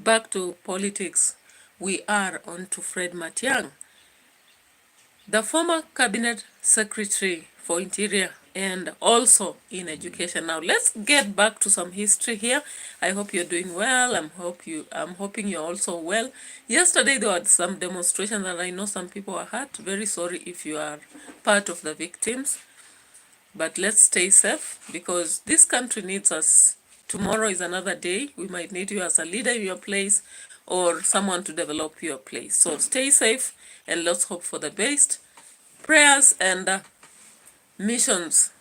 Back to politics. We are on to Fred Matiang, the former cabinet secretary for interior and also in education. Now let's get back to some history here. I hope you're doing well. I'm hoping you're also well. Yesterday there were some demonstrations and I know some people were hurt. Very sorry if you are part of the victims. But let's stay safe because this country needs us. Tomorrow is another day. We might need you as a leader in your place or someone to develop your place. So stay safe and let's hope for the best. Prayers and missions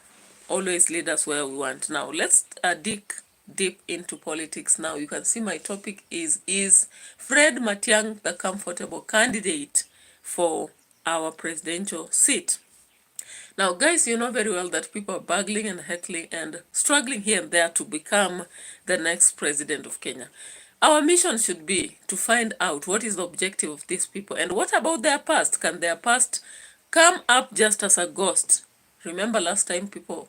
always lead us where we want. Now let's dig deep into politics. Now you can see my topic is Fred Matiang the comfortable candidate for our presidential seat? Now, guys, you know very well that people are buggling and heckling and struggling here and there to become the next president of Kenya. Our mission should be to find out what is the objective of these people and what about their past. Can their past come up just as a ghost? Remember last time people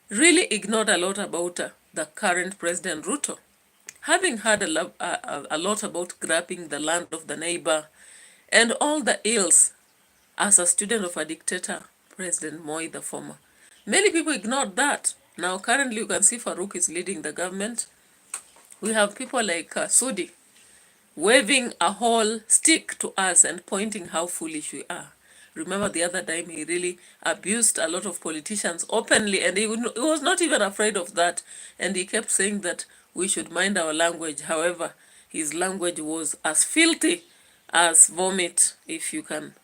really ignored a lot about the current President Ruto. Having heard a lot about grabbing the land of the neighbor and all the ills as a student of a dictator, President Moi the former. Many people ignored that. Now currently you can see Farouk is leading the government. We have people like Sudi waving a whole stick to us and pointing how foolish we are. Remember the other time he really abused a lot of politicians openly and he was not even afraid of that. And he kept saying that we should mind our language. However, his language was as filthy as vomit, if you can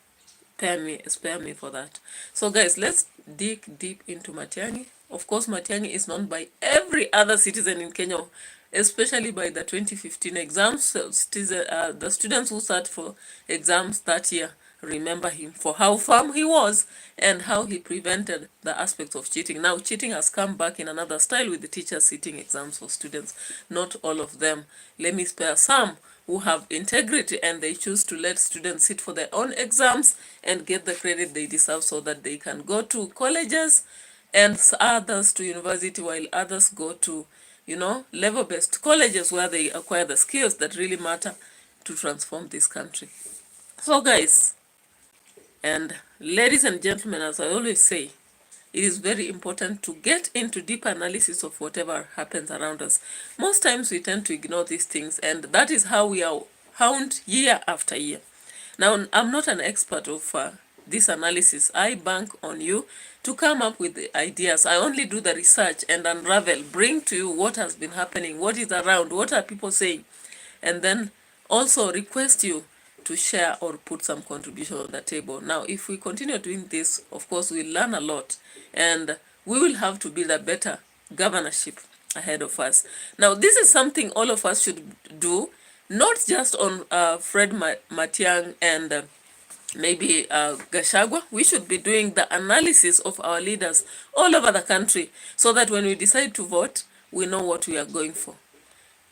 spare me for that. So guys, let's dig deep into Matiang'i. Of course, Matiang'i is known by every other citizen in Kenya, especially by the 2015 exams. So the students who sat for exams that year remember him for how firm he was and how he prevented the aspects of cheating. Now, cheating has come back in another style with the teachers sitting exams for students. Not all of them. Let me spare some who have integrity and they choose to let students sit for their own exams and get the credit they deserve so that they can go to colleges and others to university, while others go to, level-based colleges where they acquire the skills that really matter to transform this country. So guys, and ladies and gentlemen, as I always say, it is very important to get into deep analysis of whatever happens around us. Most times we tend to ignore these things, and that is how we are hound year after year. Now, I'm not an expert of this analysis. I bank on you to come up with the ideas. I only do the research and unravel, bring to you what has been happening, what is around, what are people saying, and then also request you to share or put some contribution on the table. Now, if we continue doing this, of course, we'll learn a lot and we will have to build a better governorship ahead of us. Now, this is something all of us should do, not just on Fred Matiang and maybe Gachagua. We should be doing the analysis of our leaders all over the country so that when we decide to vote, we know what we are going for.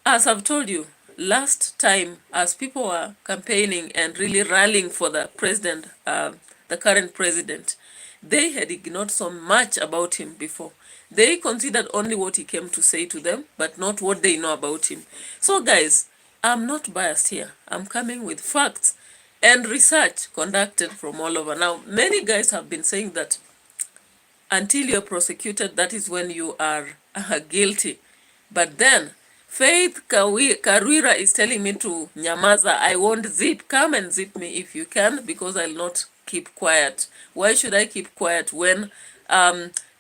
As I've told you, last time, as people were campaigning and really rallying for the president, the current president, they had ignored so much about him before. They considered only what he came to say to them, but not what they know about him. So guys, I'm not biased here. I'm coming with facts and research conducted from all over. Now, many guys have been saying that until you're prosecuted, that is when you are guilty. But then, Faith Karwira is telling me to nyamaza. I won't zip. Come and zip me if you can, because I'll not keep quiet. Why should I keep quiet when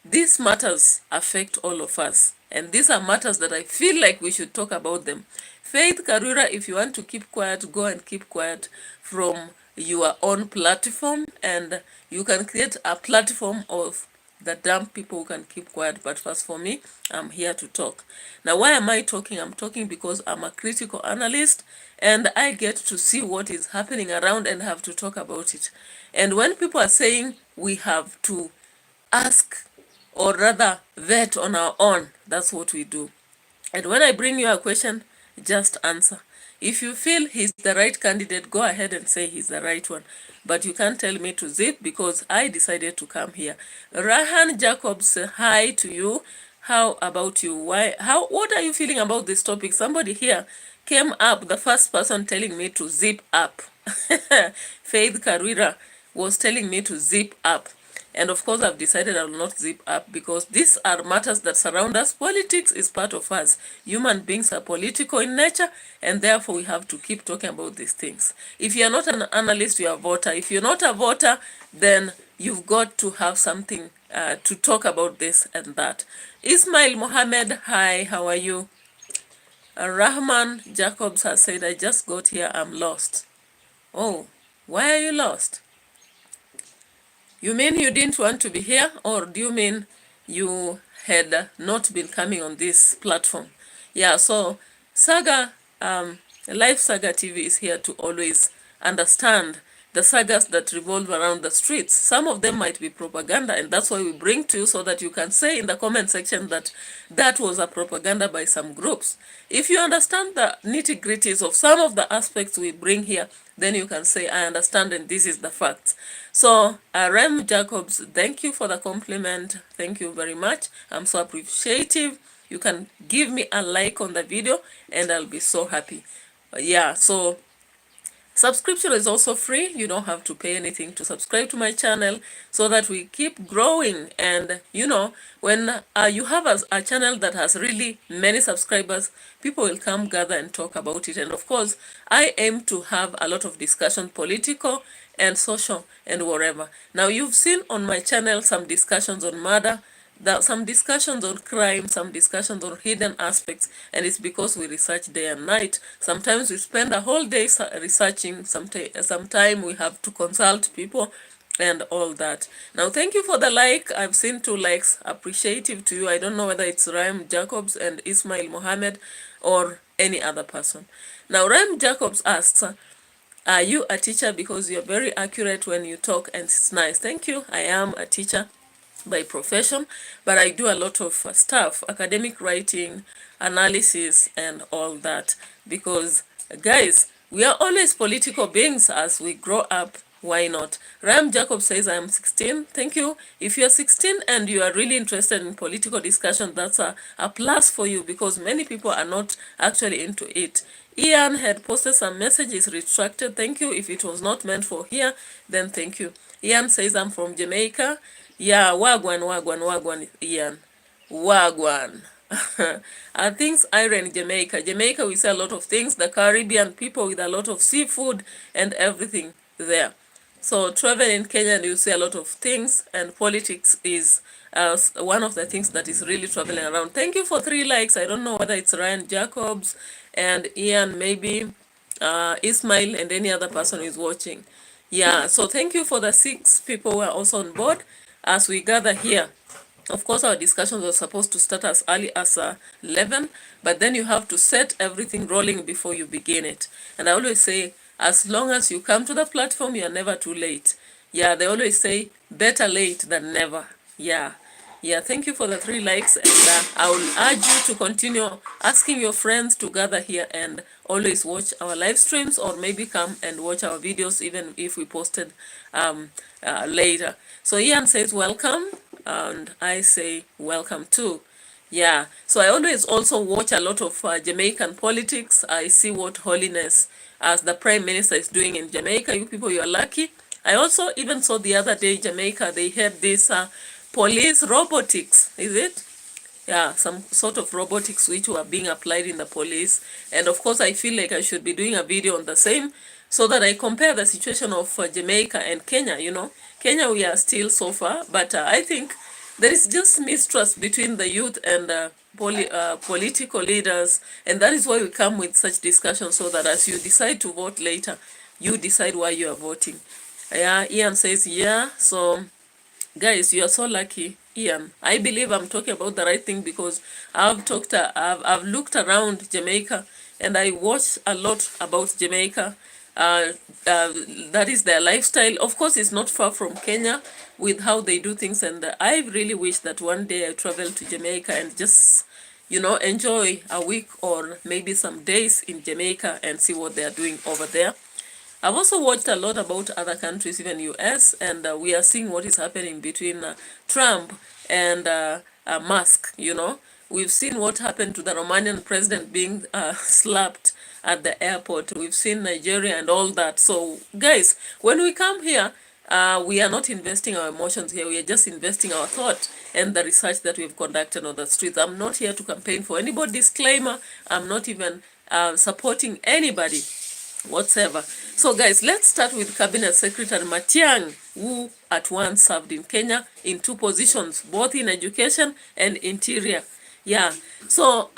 these matters affect all of us? And these are matters that I feel like we should talk about them. Faith Karwira, if you want to keep quiet, go and keep quiet from your own platform, and you can create a platform of the dumb people who can keep quiet. But first, for me, I'm here to talk. Now, why am I talking? I'm talking because I'm a critical analyst and I get to see what is happening around and have to talk about it. And when people are saying we have to ask or rather vet on our own, that's what we do. And when I bring you a question, just answer. If you feel he's the right candidate, go ahead and say he's the right one. But you can't tell me to zip because I decided to come here. Rahan Jacobs, hi to you. How about you? What are you feeling about this topic? Somebody here came up, the first person telling me to zip up. Faith Karwira was telling me to zip up. And of course, I've decided I will not zip up because these are matters that surround us. Politics is part of us. Human beings are political in nature, and therefore we have to keep talking about these things. If you're not an analyst, you're a voter. If you're not a voter, then you've got to have something to talk about this and that. Ismail Mohammed, hi, how are you? Rahman Jacobs has said, I just got here, I'm lost. Oh, why are you lost? You mean you didn't want to be here, or do you mean you had not been coming on this platform? Yeah, so Saga, Live Saga TV is here to always understand the sagas that revolve around the streets. Some of them might be propaganda, and that's why we bring to you so that you can say in the comment section that that was a propaganda by some groups. If you understand the nitty-gritties of some of the aspects we bring here, then you can say, I understand and this is the facts. So, Rem Jacobs, thank you for the compliment. Thank you very much. I'm so appreciative. You can give me a like on the video and I'll be so happy. Yeah, so subscription is also free. You don't have to pay anything to subscribe to my channel so that we keep growing. And you know, when you have a channel that has really many subscribers, people will come gather and talk about it. And of course, I aim to have a lot of discussion, political and social and whatever. Now, you've seen on my channel some discussions on murder, some discussions on crime, some discussions on hidden aspects, and it's because we research day and night. Sometimes we spend a whole day researching, sometime we have to consult people and all that. Now, thank you for the like. I've seen 2 likes. Appreciative to you. I don't know whether it's Ryan Jacobs and Ismail Mohammed or any other person. Now, Ryan Jacobs asks, are you a teacher? Because you're very accurate when you talk and it's nice. Thank you. I am a teacher by profession, but I do a lot of stuff, academic writing, analysis, and all that. Because, guys, we are always political beings as we grow up. Why not? Ram Jacob says, I'm 16. Thank you. If you're 16 and you are really interested in political discussion, that's a plus for you because many people are not actually into it. Ian had posted some messages retracted. Thank you. If it was not meant for here, then thank you. Ian says, I'm from Jamaica. Yeah, wagwan, Ian. Wagwan. Things iron Jamaica. Jamaica, we see a lot of things. The Caribbean people with a lot of seafood and everything there. So travel in Kenya, and you see a lot of things, and politics is one of the things that is really traveling around. Thank you for 3 likes. I don't know whether it's Ryan Jacobs and Ian, maybe Ismail, and any other person who is watching. Yeah, so thank you for the 6 people who are also on board as we gather here. Of course, our discussions were supposed to start as early as 11, but then you have to set everything rolling before you begin it. And I always say, as long as you come to the platform, you are never too late. Yeah, they always say, better late than never. Yeah. Yeah, thank you for the 3 likes, and I will urge you to continue asking your friends to gather here and always watch our live streams, or maybe come and watch our videos even if we posted later. So Ian says welcome, and I say welcome too. Yeah, so I always also watch a lot of Jamaican politics. I see what Holiness as the Prime Minister is doing in Jamaica. You people, you are lucky. I also even saw the other day Jamaica, they had this police robotics, is it? Yeah, some sort of robotics which were being applied in the police. And of course, I feel like I should be doing a video on the same so that I compare the situation of Jamaica and Kenya, you know. Kenya, we are still so far, but I think there is just mistrust between the youth and political leaders. And that is why we come with such discussions, so that as you decide to vote later, you decide why you are voting. Yeah, Ian says, yeah, so guys, you are so lucky, Ian. I believe I'm talking about the right thing because I've looked around Jamaica and I watched a lot about Jamaica. That is their lifestyle. Of course, it's not far from Kenya with how they do things, and I really wish that one day I travel to Jamaica and just, you know, enjoy a week or maybe some days in Jamaica and see what they are doing over there. I've also watched a lot about other countries, even US, and we are seeing what is happening between Trump and Musk, you know. We've seen what happened to the Romanian president being slapped at the airport. We've seen Nigeria and all that. So, guys, when we come here, we are not investing our emotions here. We are just investing our thought and the research that we've conducted on the streets. I'm not here to campaign for anybody. Disclaimer, I'm not even supporting anybody whatsoever. So guys, let's start with Cabinet Secretary Matiang, who at once served in Kenya in two positions, both in education and interior. Yeah. So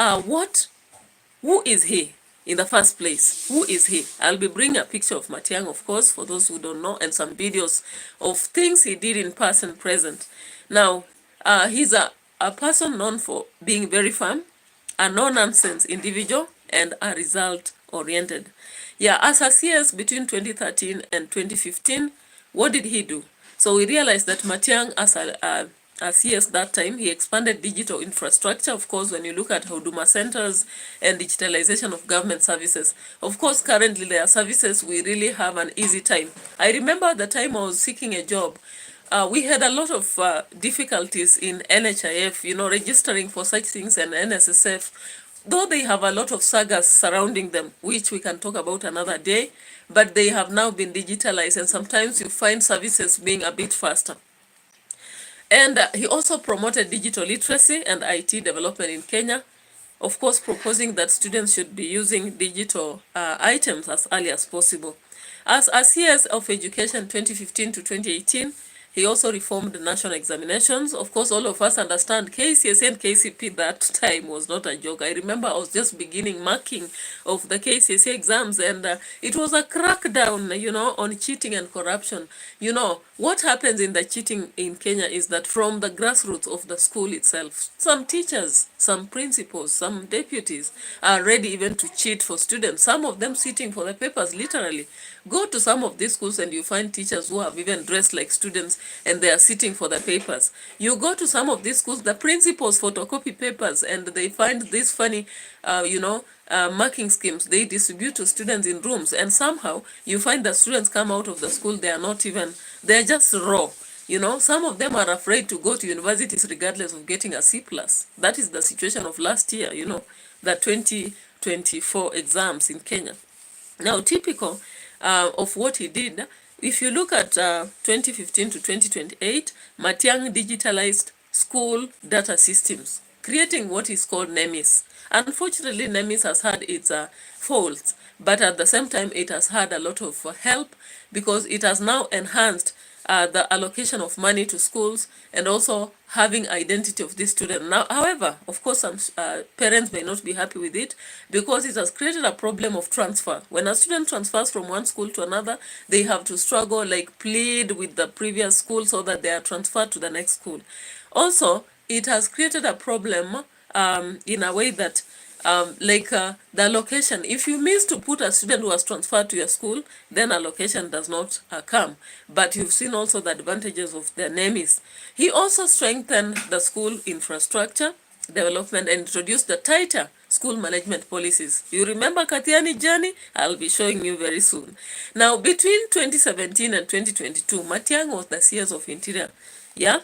who is he in the first place? Who is he? I'll be bringing a picture of Matiang, of course, for those who don't know, and some videos of things he did in past and present. Now, he's a person known for being very firm, a no-nonsense individual, and a result-oriented. Yeah, as a CS between 2013 and 2015, what did he do? So we realized that Matiang, as CS that time, he expanded digital infrastructure. Of course, when you look at Huduma centers and digitalization of government services, of course, currently there are services we really have an easy time. I remember the time I was seeking a job, we had a lot of difficulties in NHIF, registering for such things, and NSSF, though they have a lot of sagas surrounding them, which we can talk about another day, but they have now been digitalized, and sometimes you find services being a bit faster. And he also promoted digital literacy and IT development in Kenya, of course proposing that students should be using digital items as early as possible. As CS of Education 2015 to 2018, he also reformed national examinations. Of course, all of us understand KCSE and KCP that time was not a joke. I remember I was just beginning marking of the KCSE exams, and it was a crackdown, on cheating and corruption. What happens in the cheating in Kenya is that from the grassroots of the school itself, some teachers, some principals, some deputies are ready even to cheat for students, some of them sitting for the papers literally. Go to some of these schools and you find teachers who have even dressed like students and they are sitting for the papers. You go to some of these schools, the principals photocopy papers and they find these funny, marking schemes they distribute to students in rooms, and somehow you find the students come out of the school, they are just raw. Some of them are afraid to go to universities regardless of getting a C+. That is the situation of last year, the 2024 exams in Kenya. Now, typical of what he did, if you look at 2015 to 2028, Matiang digitalized school data systems, creating what is called NEMIS. Unfortunately, NEMIS has had its faults, but at the same time, it has had a lot of help because it has now enhanced the allocation of money to schools and also having identity of this student. Now, however, of course, some parents may not be happy with it because it has created a problem of transfer. When a student transfers from one school to another, they have to struggle, like plead with the previous school so that they are transferred to the next school. Also, it has created a problem in a way that the allocation, if you miss to put a student who was transferred to your school, then allocation does not come. But you've seen also the advantages of the NEMIS. He also strengthened the school infrastructure development and introduced the tighter school management policies. You remember Kathiani Jani? I'll be showing you very soon. Now, between 2017 and 2022, Matiang was the CS of Interior. Yeah?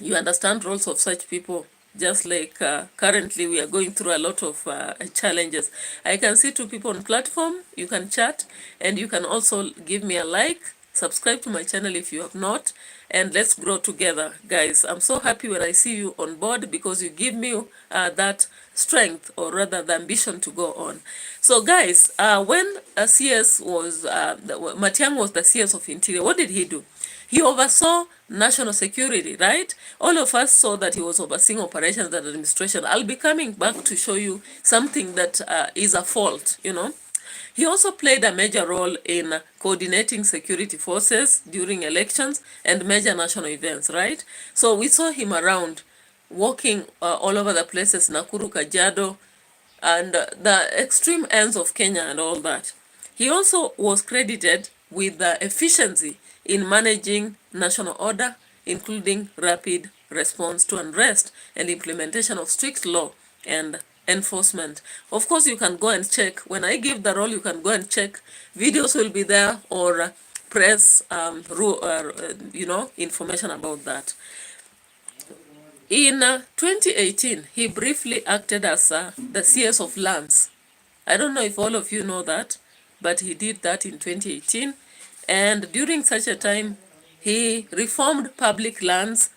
You understand roles of such people. Just like currently we are going through a lot of challenges. I can see two people on platform. You can chat and you can also give me a like. Subscribe to my channel if you have not, and let's grow together, guys. I'm so happy when I see you on board because you give me that strength, or rather the ambition to go on. So guys, when CS was, Matiang was the CS of Interior, what did he do? He oversaw national security, right? All of us saw that he was overseeing operations and administration. I'll be coming back to show you something that is a fault, He also played a major role in coordinating security forces during elections and major national events, right? So we saw him around, walking all over the places, Nakuru, Kajiado, and the extreme ends of Kenya and all that. He also was credited with the efficiency in managing national order, including rapid response to unrest and implementation of strict law and enforcement. Of course, you can go and check. When I give the role, you can go and check. Videos will be there, or press information about that. In 2018, he briefly acted as the CS of lands. I don't know if all of you know that, but he did that in 2018. And during such a time, he reformed public lands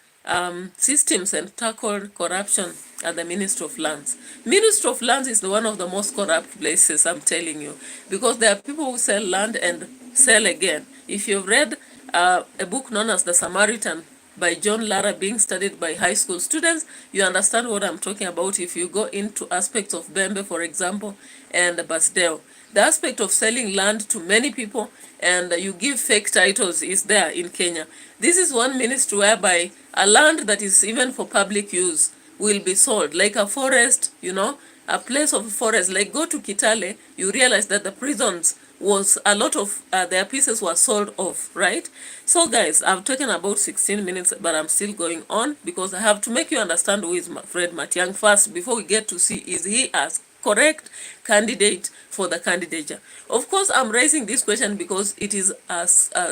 systems and tackled corruption at the Ministry of Lands. Ministry of Lands is one of the most corrupt places, I'm telling you, because there are people who sell land and sell again. If you've read a book known as The Samaritan by John Lara being studied by high school students, you understand what I'm talking about if you go into aspects of Bembe, for example, and Basdeo. The aspect of selling land to many people and you give fake titles is there in Kenya. This is one ministry whereby a land that is even for public use will be sold, like a forest, you know, a place of forest. Like go to Kitale, you realize that the prisons was a lot of their pieces were sold off, right? So guys, I've taken about 16 minutes, but I'm still going on because I have to make you understand who is Fred Matiang first before we get to see is he as correct candidate for the candidature. Of course, I'm raising this question because it is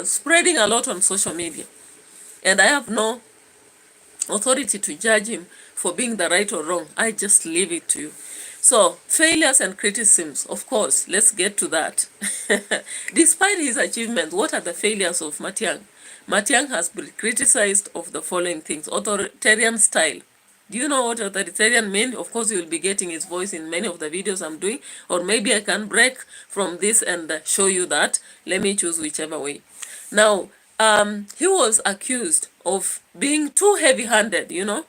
spreading a lot on social media, and I have no authority to judge him for being the right or wrong. I just leave it to you. So, failures and criticisms, of course, let's get to that. Despite his achievements, what are the failures of Matiang? Matiang has been criticized of the following things: authoritarian style. Do you know what authoritarian means? Of course, you will be getting his voice in many of the videos I'm doing, or maybe I can break from this and show you that. Let me choose whichever way. Now, he was accused of being too heavy-handed, you know,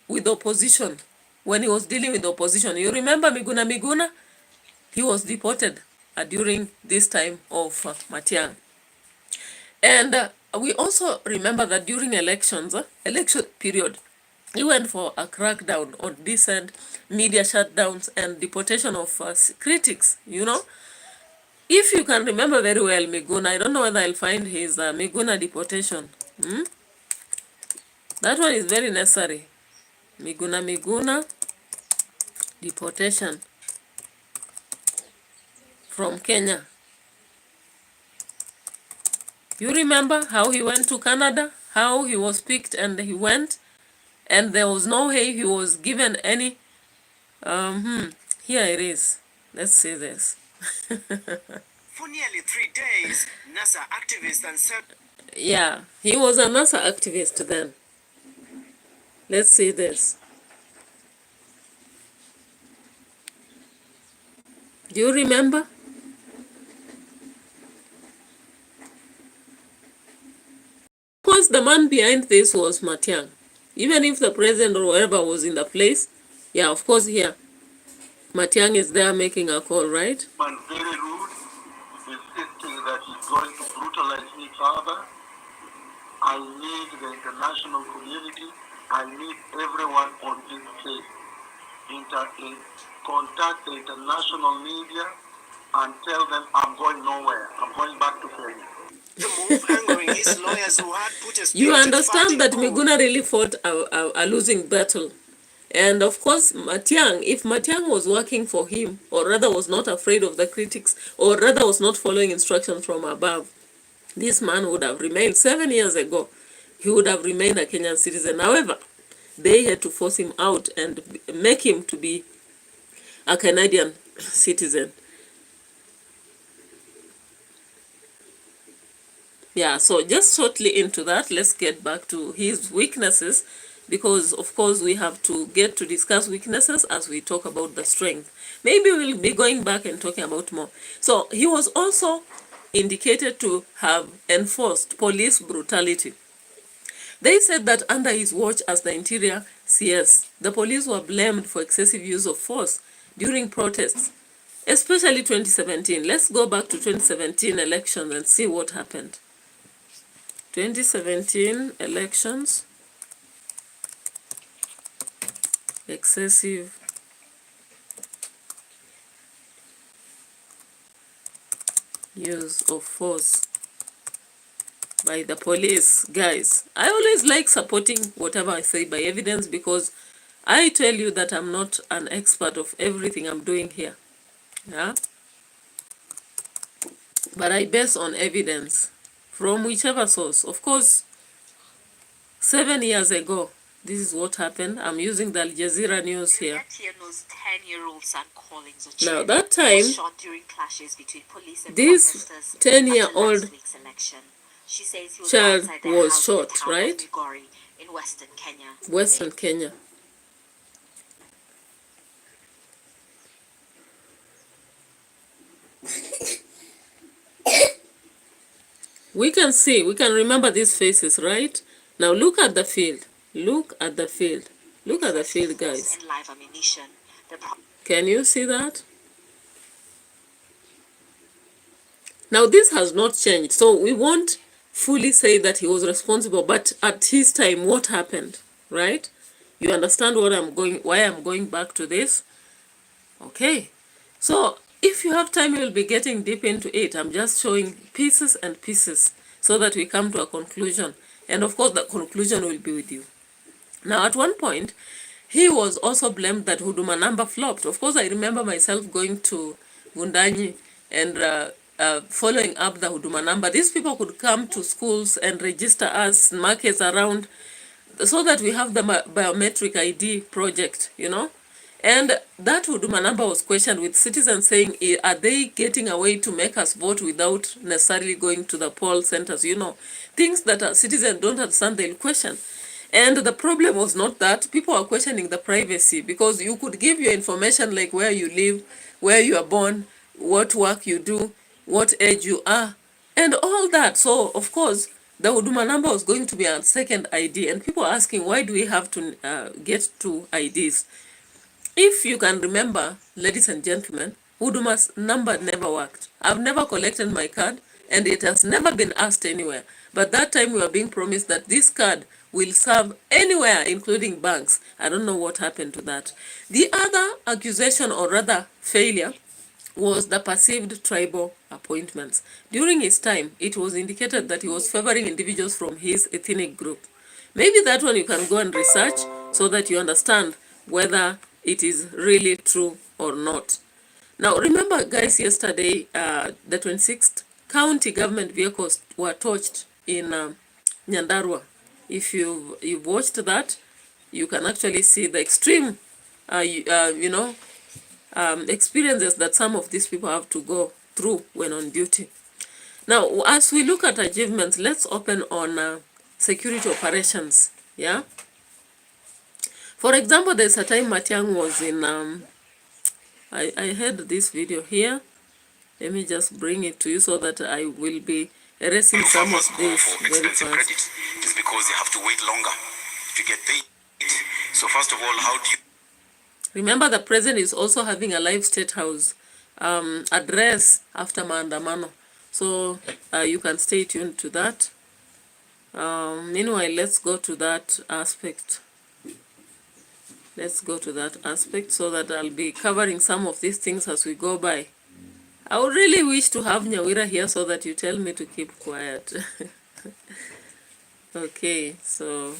with opposition. When he was dealing with opposition, you remember Miguna? He was deported during this time of Matiang. And we also remember that during elections, election period, he went for a crackdown on dissent, media shutdowns, and deportation of critics, you know. If you can remember very well, Miguna, I don't know whether I'll find his Miguna deportation. That one is very necessary. Miguna deportation from Kenya. You remember how he went to Canada, how he was picked and he went, and there was no way he was given any. Here it is. Let's see this. For nearly 3 days, NASA activists and yeah, he was a NASA activist then. Let's see this. Do you remember? Of course, the man behind this was Matiang. Even if the president or whoever was in the place, yeah, of course, here, Matiang is there making a call, right? Man, very rude, insisting that he's going to brutalize me further. I need the international community. I need everyone on this case. Contact the international media and tell them I'm going nowhere. I'm going back to Kenya. The move angering his lawyers who had put a You understand that Miguna really fought a losing battle. And of course, Matiang, if Matiang was working for him, or rather was not afraid of the critics, or rather was not following instructions from above, this man would have remained 7 years ago. He would have remained a Kenyan citizen. However, they had to force him out and make him to be a Canadian citizen. Yeah, so just shortly into that, let's get back to his weaknesses, because of course we have to get to discuss weaknesses as we talk about the strength. Maybe we'll be going back and talking about more. So he was also indicated to have enforced police brutality. They said that under his watch as the Interior CS, the police were blamed for excessive use of force during protests, especially 2017. Let's go back to 2017 elections and see what happened. 2017 elections, excessive use of force by the police. Guys, I always like supporting whatever I say by evidence, because I tell you that I'm not an expert of everything I'm doing here. Yeah, but I base on evidence from whichever source. Of course, 7 years ago, This is what happened. I'm using the Al Jazeera news here. Tieno's 10-year-old son Collins Now Ochieng that time, was shot during clashes between police and this protesters at 10-year-old last week's election. She says he was child outside their was house in the shot, town right? of Migori in Western Kenya. Western Kenya. We can see, we can remember these faces, right? Now look at the field. Look at the field. Look at the field, guys. And live ammunition. Can you see that? Now this has not changed, so we won't fully say that he was responsible, but at his time, what happened, right? You understand what why I'm going back to this? Okay, so if you have time, you'll be getting deep into it. I'm just showing pieces and pieces so that we come to a conclusion. And of course, the conclusion will be with you. Now, at one point, he was also blamed that Huduma number flopped. Of course, I remember myself going to Gundanyi and following up the Huduma number. These people could come to schools and register us, markets around, so that we have the biometric ID project, you know. And that Huduma number was questioned with citizens saying, are they getting a way to make us vote without necessarily going to the poll centers? You know, things that a citizen don't understand, they'll question. And the problem was not that. People are questioning the privacy, because you could give your information like where you live, where you are born, what work you do, what age you are, and all that. So, of course, the Huduma number was going to be a second ID. And people are asking, why do we have to get two IDs? If you can remember, ladies and gentlemen, Huduma's number never worked. I've never collected my card, and it has never been asked anywhere. But that time we were being promised that this card will serve anywhere, including banks. I don't know what happened to that. The other accusation, or rather failure, was the perceived tribal appointments. During his time, it was indicated that he was favoring individuals from his ethnic group. Maybe that one you can go and research so that you understand whether it is really true or not. Now, remember, guys, yesterday, the 26th, county government vehicles were torched in Nyandarua. If you've watched that, you can actually see the extreme, experiences that some of these people have to go through when on duty. Now, as we look at achievements, let's open on security operations. Yeah. For example, there's a time Matiang was in. I had this video here. Let me just bring it to you so that I will be erasing some of this very fast. Credit is because you have to wait longer to get paid. So first of all, how do you... Remember, the president is also having a live state house address after Maandamano. So you can stay tuned to that. Meanwhile, let's go to that aspect. Let's go to that aspect so that I'll be covering some of these things as we go by. I would really wish to have Nyawira here so that you tell me to keep quiet. Okay, so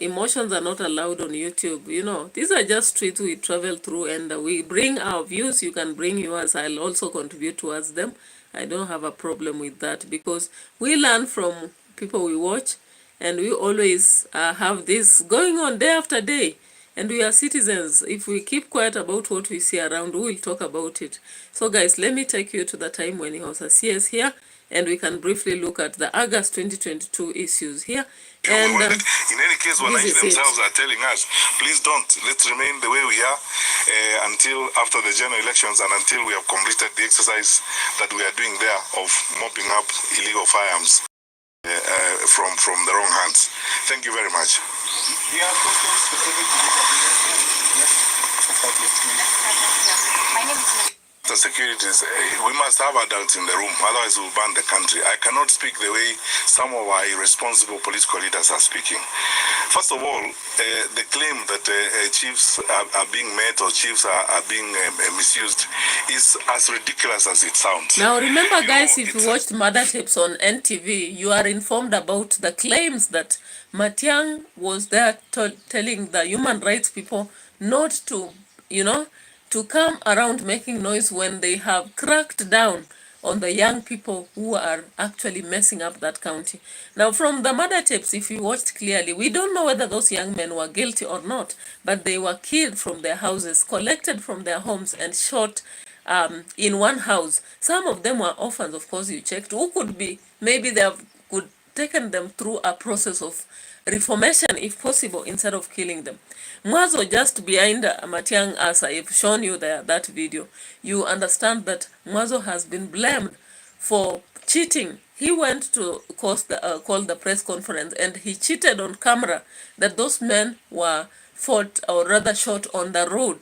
emotions are not allowed on YouTube. You know, these are just streets we travel through, and we bring our views. You can bring yours. I'll also contribute towards them. I don't have a problem with that, because we learn from people we watch, and we always have this going on day after day. And we are citizens. If we keep quiet about what we see around, we will talk about it. So guys, let me take you to the time when he was a CS here, and we can briefly look at the August 2022 issues here. And in any case, when themselves are telling us, please don't, let's remain the way we are until after the general elections, and until we have completed the exercise that we are doing there of mopping up illegal firearms from the wrong hands. Thank you very much. Do you have questions specific to this? Yes. My name is... The securities, we must have adults in the room, otherwise we'll ban the country. I cannot speak the way some of our irresponsible political leaders are speaking. First of all, the claim that chiefs are being met or chiefs are being misused is as ridiculous as it sounds. Now remember, guys, if you watched Mother Tips on NTV, you are informed about the claims that Matiang was there telling the human rights people not to, to come around making noise when they have cracked down on the young people who are actually messing up that county. Now, from the murder tapes, if you watched clearly, we don't know whether those young men were guilty or not, but they were killed from their houses, collected from their homes, and shot in one house. Some of them were orphans, of course, you checked. Who could be? Maybe they have could taken them through a process of reformation, if possible, instead of killing them. Mwazo, just behind Matiang, as I've shown you there, that video, you understand that Mwazo has been blamed for cheating. He went to call the press conference, and he cheated on camera that those men were fought, or rather shot, on the road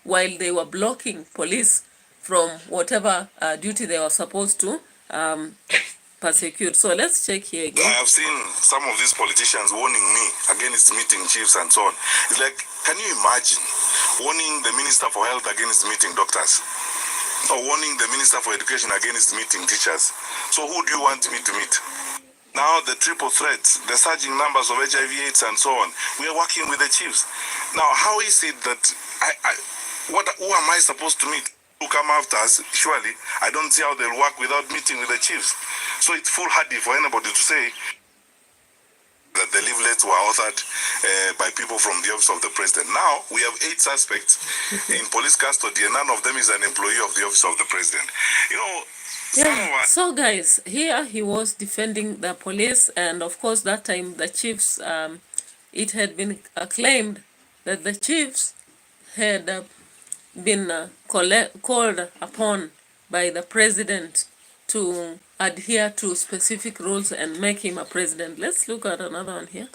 while they were blocking police from whatever duty they were supposed to persecute. So let's check here again. I have seen some of these politicians warning me against meeting chiefs and so on. It's like, can you imagine warning the Minister for Health against meeting doctors? Or warning the Minister for Education against meeting teachers? So who do you want me to meet? Now the triple threats, the surging numbers of HIV/AIDS and so on, we are working with the chiefs. Now how is it that who am I supposed to meet? Who come after us? Surely I don't see how they'll work without meeting with the chiefs. So it's foolhardy for anybody to say that the leaflets were authored by people from the office of the president. Now we have 8 suspects in police custody, and none of them is an employee of the office of the president. You know. Yeah. So guys, here he was defending the police, and of course that time the chiefs, it had been claimed that the chiefs had been called upon by the president to adhere to specific rules and make him a president. Let's look at another one here.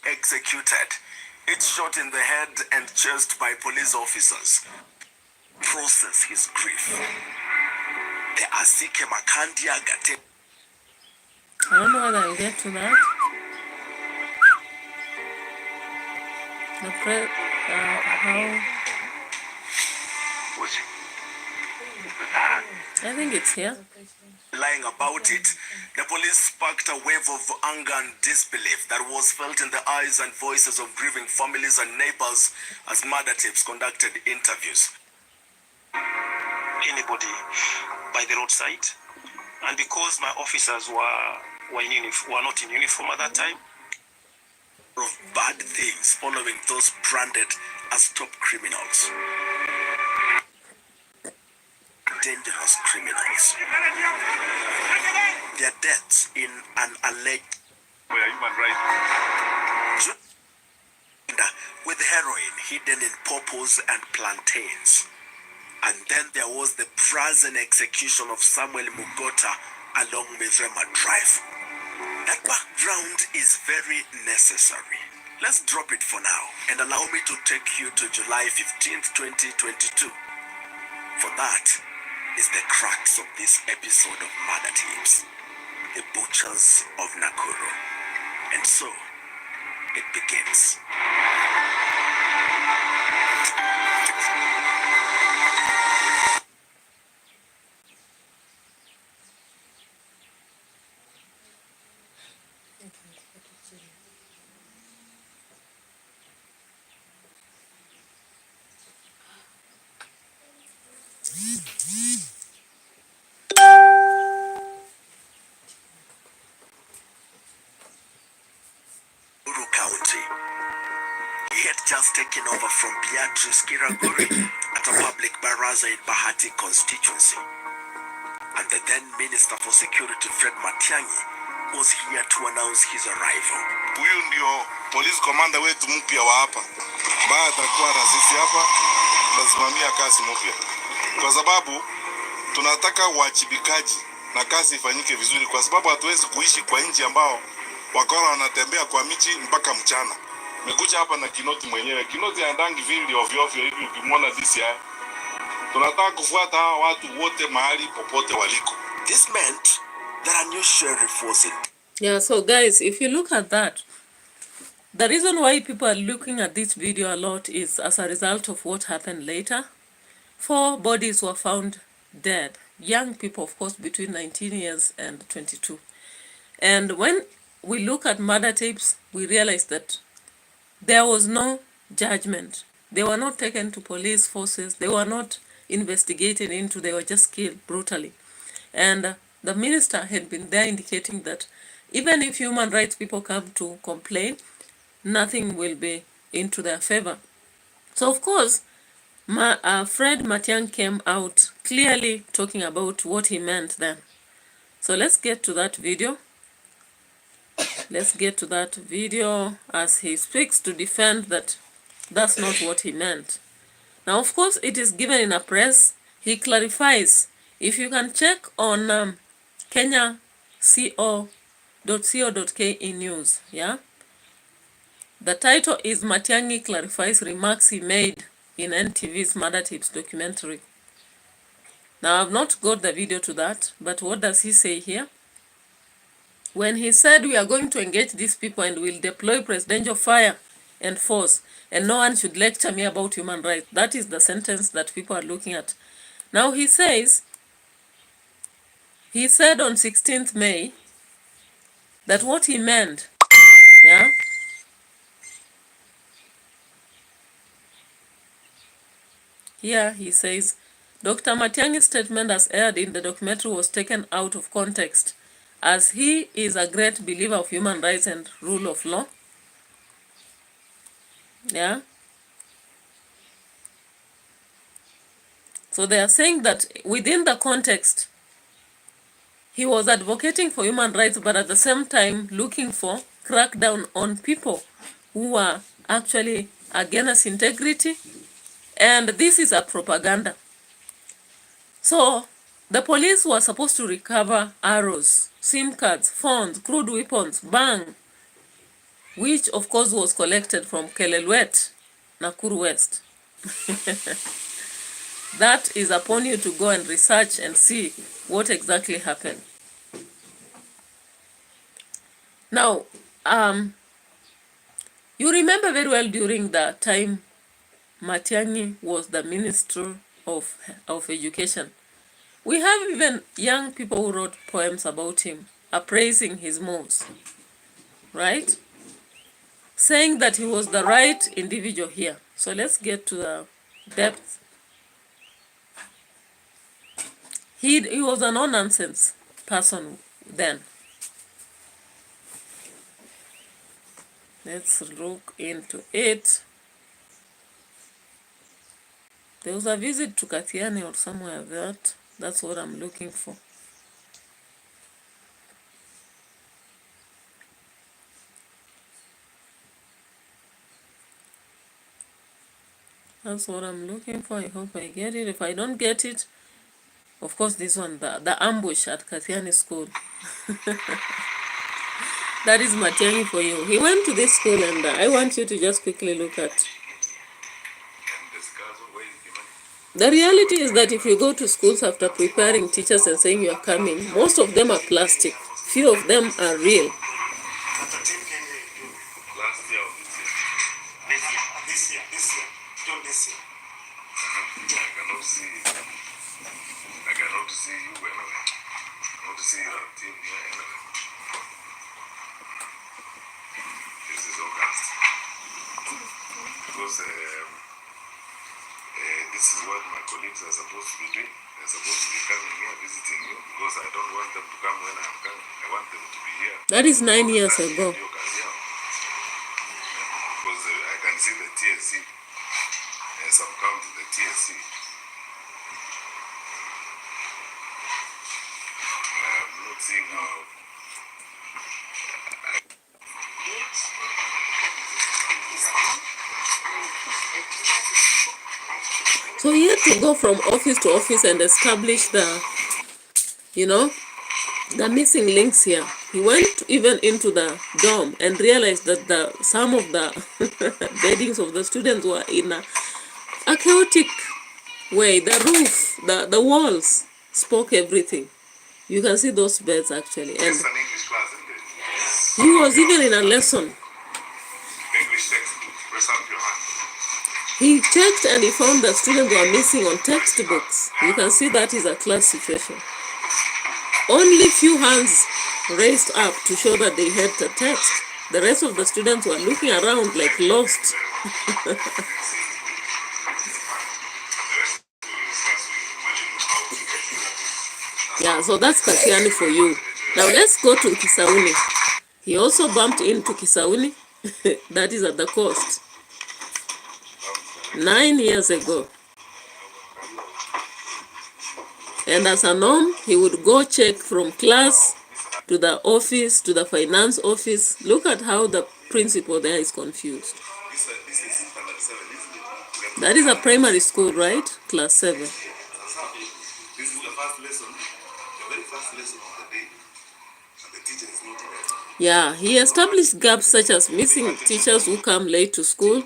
Executed. It's shot in the head and chest by police officers. Process his grief. The Asike Makandia Gate. I don't know whether I'll get to that. How? I think it's here. Lying about it, the police sparked a wave of anger and disbelief that was felt in the eyes and voices of grieving families and neighbors as murder tapes conducted interviews. Anybody by the roadside, and because my officers were not in uniform at that time, of bad things following those branded as top criminals. Dangerous criminals. Their deaths in an alleged human rights with heroin hidden in pawpaws and plantains. And then there was the brazen execution of Samuel Mugota along Mirema Drive. That background is very necessary. Let's drop it for now and allow me to take you to July 15th, 2022. For that is the crux of this episode of Murder Tapes, the butchers of Nakuru. And so, it begins. County. He had just taken over from Beatrice Kiraguri at a public baraza in Bahati constituency. And the then Minister for Security, Fred Matiang, was here to announce his arrival. Huyu ndio police commander wetu mpya wa hapa. Baada atakuwa na sisi hapa, tunasimamia kazi mpya. Kwa sababu tunataka uwajibikaji na kazi ifanyike vizuri, kwa sababu hatuwezi kuishi kwa nchi ambao wakora wanatembea kwa miti mpaka mchana. Nimekuja hapa na Kinoti mwenyewe. Kinoti andangi vili ovyo ovyo hivi ukimwona DCI. Tunataka kufuata hawa watu wote mahali popote waliko. This meant that a new sheriff was in. Yeah, so guys, if you look at that, the reason why people are looking at this video a lot is as a result of what happened later. 4 bodies were found dead. Young people, of course, between 19 years and 22. And when we look at murder tapes, we realize that there was no judgment. They were not taken to police forces. They were not investigated into. They were just killed brutally. And the minister had been there indicating that even if human rights people come to complain, nothing will be into their favor. So of course, Fred Matiang came out clearly talking about what he meant then. So let's get to that video. Let's get to that video as he speaks to defend that that's not what he meant. Now, of course, it is given in a press. He clarifies. If you can check on kenya.co.ke news, yeah? The title is Matiangi clarifies remarks he made in NTV's Mother Tips documentary. Now, I've not got the video to that, but what does he say here? When he said we are going to engage these people and will deploy presidential fire and force, and no one should lecture me about human rights. That is the sentence that people are looking at. Now he says, he said on 16th May that what he meant, yeah, here he says, Dr. Matiang's statement as aired in the documentary was taken out of context, as he is a great believer of human rights and rule of law. Yeah. So they are saying that within the context, he was advocating for human rights, but at the same time looking for crackdown on people who are actually against integrity. And this is a propaganda. So the police were supposed to recover arrows, SIM cards, phones, crude weapons, bang, which of course was collected from Kelelwet, Nakuru West. That is upon you to go and research and see what exactly happened. Now, you remember very well during the time Matiangi was the Minister of Education. We have even young people who wrote poems about him, appraising his moves, right? Saying that he was the right individual here. So let's get to the depth. He was a no-nonsense person then. Let's look into it. There was a visit to Kathiani or somewhere that. That's what I'm looking for. That's what I'm looking for. I hope I get it. If I don't get it, of course this one, the ambush at Kathiani school. That is Matiangi for you. He went to this school and I want you to just quickly look at. The reality is that if you go to schools after preparing teachers and saying you are coming, most of them are plastic. Few of them are real. This is what my colleagues are supposed to be doing. They're supposed to be coming here, visiting you, because I don't want them to come when I'm coming. I want them to be here. That is 9 years ago. Because I can see the TSC. Some come to the TSC. I'm not seeing how. So he had to go from office to office and establish the, the missing links here. He went even into the dorm and realized that some of the beddings of the students were in a chaotic way. The roof, the walls spoke everything. You can see those beds actually. And he was even in a lesson. He checked and he found that students were missing on textbooks. You can see that is a class situation. Only few hands raised up to show that they had the text. The rest of the students were looking around like lost. Yeah, so that's Katiani for you. Now let's go to Kisauni. He also bumped into Kisauni. That is at the coast. 9 years ago. And as a norm, he would go check from class to the office, to the finance office. Look at how the principal there is confused. That is a primary school, right? Class 7. This is the first lesson, the very first lesson of the day. And the teacher is not there. Yeah, he established gaps such as missing teachers who come late to school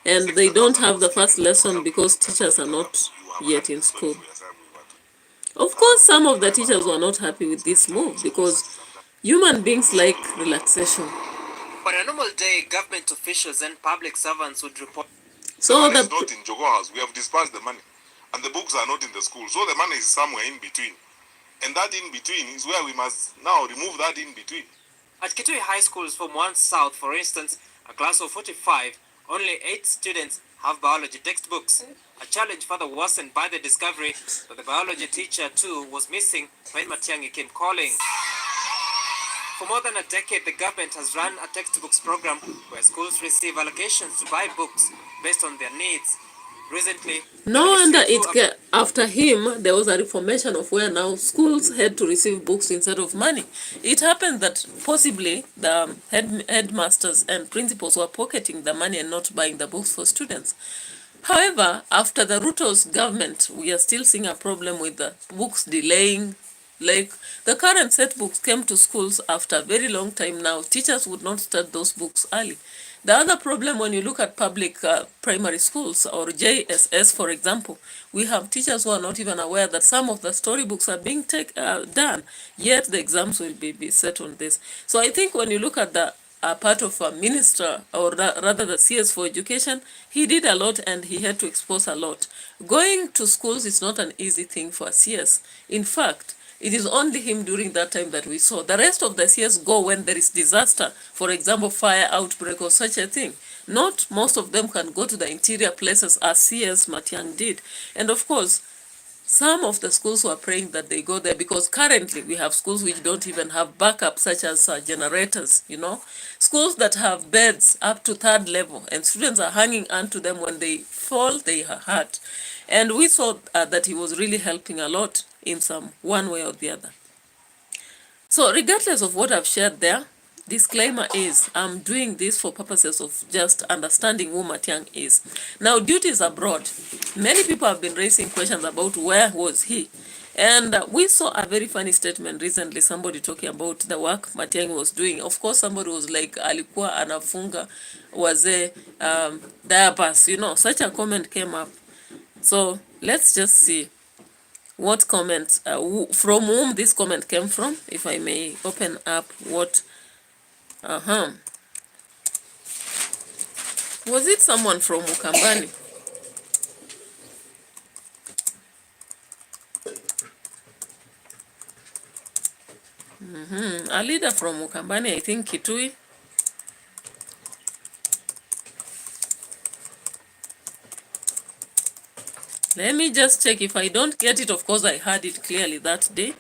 and they don't have the first lesson because teachers are not yet in school. Of course, some of the teachers were not happy with this move because human beings like relaxation. On a normal day, government officials and public servants would report. So the money is not in Jogo House. We have dispersed the money. And the books are not in the school. So the money is somewhere in between. And that in between is where we must now remove that in between. At Kitui High School's Form 1 South, for instance, a class of 45, only 8 students have biology textbooks. A challenge further worsened by the discovery that the biology teacher too was missing when Matiang came calling. For more than a decade, the government has run a textbooks program where schools receive allocations to buy books based on their needs. Recently, no wonder after him there was a reformation of where now schools had to receive books instead of money. It happened that possibly the headmasters and principals were pocketing the money and not buying the books for students. However, after the Ruto's government, we are still seeing a problem with the books delaying. Like the current set books came to schools after a very long time now. Teachers would not start those books early. The other problem when you look at public primary schools or JSS, for example, we have teachers who are not even aware that some of the storybooks are being done, yet the exams will be set on this. So I think when you look at the part of a minister, or rather the CS for education, he did a lot and he had to expose a lot. Going to schools is not an easy thing for a CS. In fact, it is only him during that time that we saw. The rest of the CS go when there is disaster, for example, fire outbreak or such a thing. Not most of them can go to the interior places as CS Matiang did. And of course, some of the schools were praying that they go there because currently we have schools which don't even have backup, such as generators, Schools that have beds up to 3rd level and students are hanging onto them. When they fall, they are hurt. And we saw that he was really helping a lot in some one way or the other. So regardless of what I've shared there, disclaimer is I'm doing this for purposes of just understanding who Matiang is. Now, duties abroad. Many people have been raising questions about where was he. And we saw a very funny statement recently, somebody talking about the work Matiang was doing. Of course, somebody was like, alikuwa anafunga waze diapers, such a comment came up. So let's just see what comment, from whom this comment came from, if I may open up what, was it someone from Mukambani? A leader from Mukambani, I think Kitui. Let me just check. If I don't get it, of course I heard it clearly that day.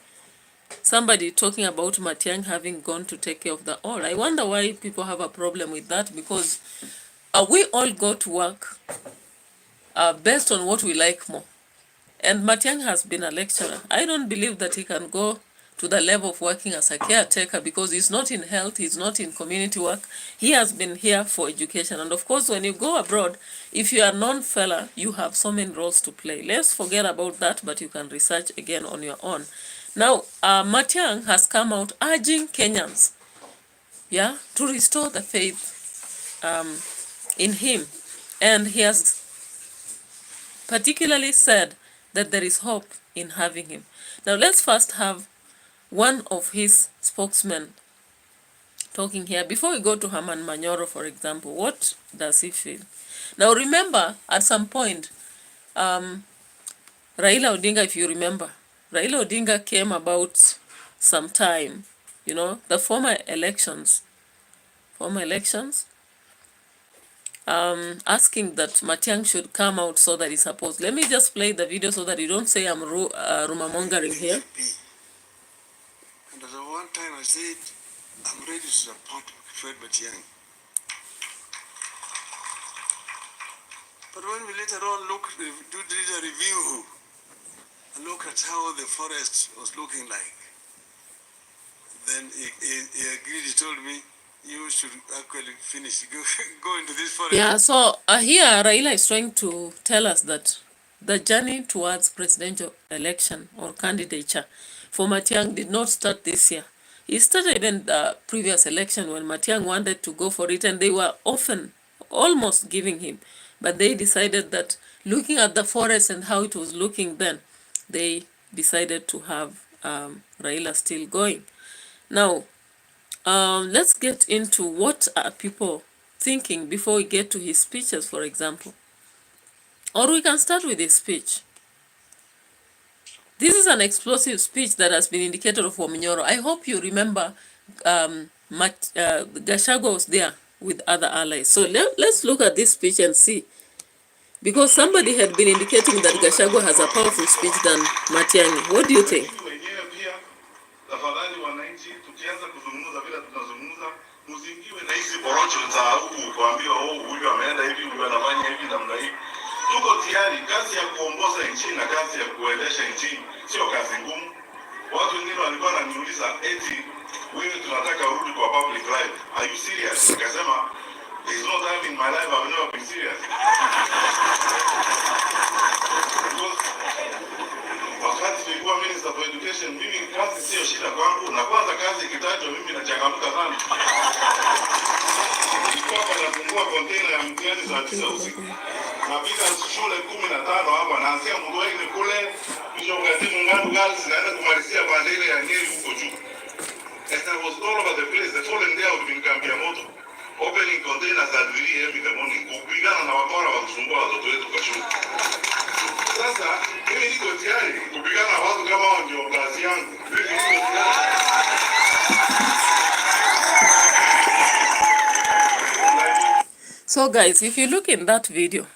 Somebody talking about Matiang having gone to take care of the all. I wonder why people have a problem with that, because we all go to work based on what we like more. And Matiang has been a lecturer. I don't believe that he can go to the level of working as a caretaker because he's not in health, he's not in community work. He has been here for education. And of course, when you go abroad, if you are non-fella, you have so many roles to play. Let's forget about that, but you can research again on your own. Now, Matiang has come out urging Kenyans, to restore the faith in him. And he has particularly said that there is hope in having him. Now, let's first have one of his spokesmen talking here. Before we go to Herman Manyoro, for example, what does he feel? Now, remember, at some point, Raila Odinga, if you remember, Raila Odinga came about some time, the former elections former elections, asking that Matiang should come out so that he's opposed. Let me just play the video so that you don't say I'm rumor mongering here. And at one time I said, I'm ready to support Fred Matiang. But when we later on did a review and look at how the forest was looking like, then he agreed. He told me, you should actually go into this forest. Yeah, so here Raila is trying to tell us that the journey towards presidential election or candidature for Matiang did not start this year. It started in the previous election when Matiang wanted to go for it, and they were often almost giving him. But they decided that looking at the forest and how it was looking then, they decided to have Raila still going. Now, let's get into what are people thinking before we get to his speeches, for example. Or we can start with his speech. This is an explosive speech that has been indicated of Minyoro. I hope you remember Gachagua was there with other allies. So let's look at this speech and see. Because somebody had been indicating that Gachagua has a powerful speech than Matiang'i. What do you think? Tuko tayari. Kazi ya kuongoza nchi na kazi ya kuendesha nchi sio kazi ngumu. Watu wengine walikuwa wananiuliza eti wewe tunataka urudi kwa public life. Are you serious? Nikasema there's no time in my life I've never been serious. Wakati nilikuwa Minister for Education, mimi kazi sio shida kwangu, na kwanza kazi ikitajwa mimi nachangamka sana. Nilikuwa nafungua container ya mtihani saa 9 usiku. Napika shule 15 hapa, naanzia Mgweni kule, kisha ukatimu Ngadu Girls, naenda kumalizia bandari ya Nyeri huko juu. And I was all over the place. The following day I would be in Kambiamoto, opening containers at 3 a.m. in the morning, kupigana na wakora wa kusumbua watoto wetu kwa shule. Sasa, mimi niko tayari kupigana na watu kama hao, ndio kazi yangu. Mimi niko tayari. So guys, if you look in that video,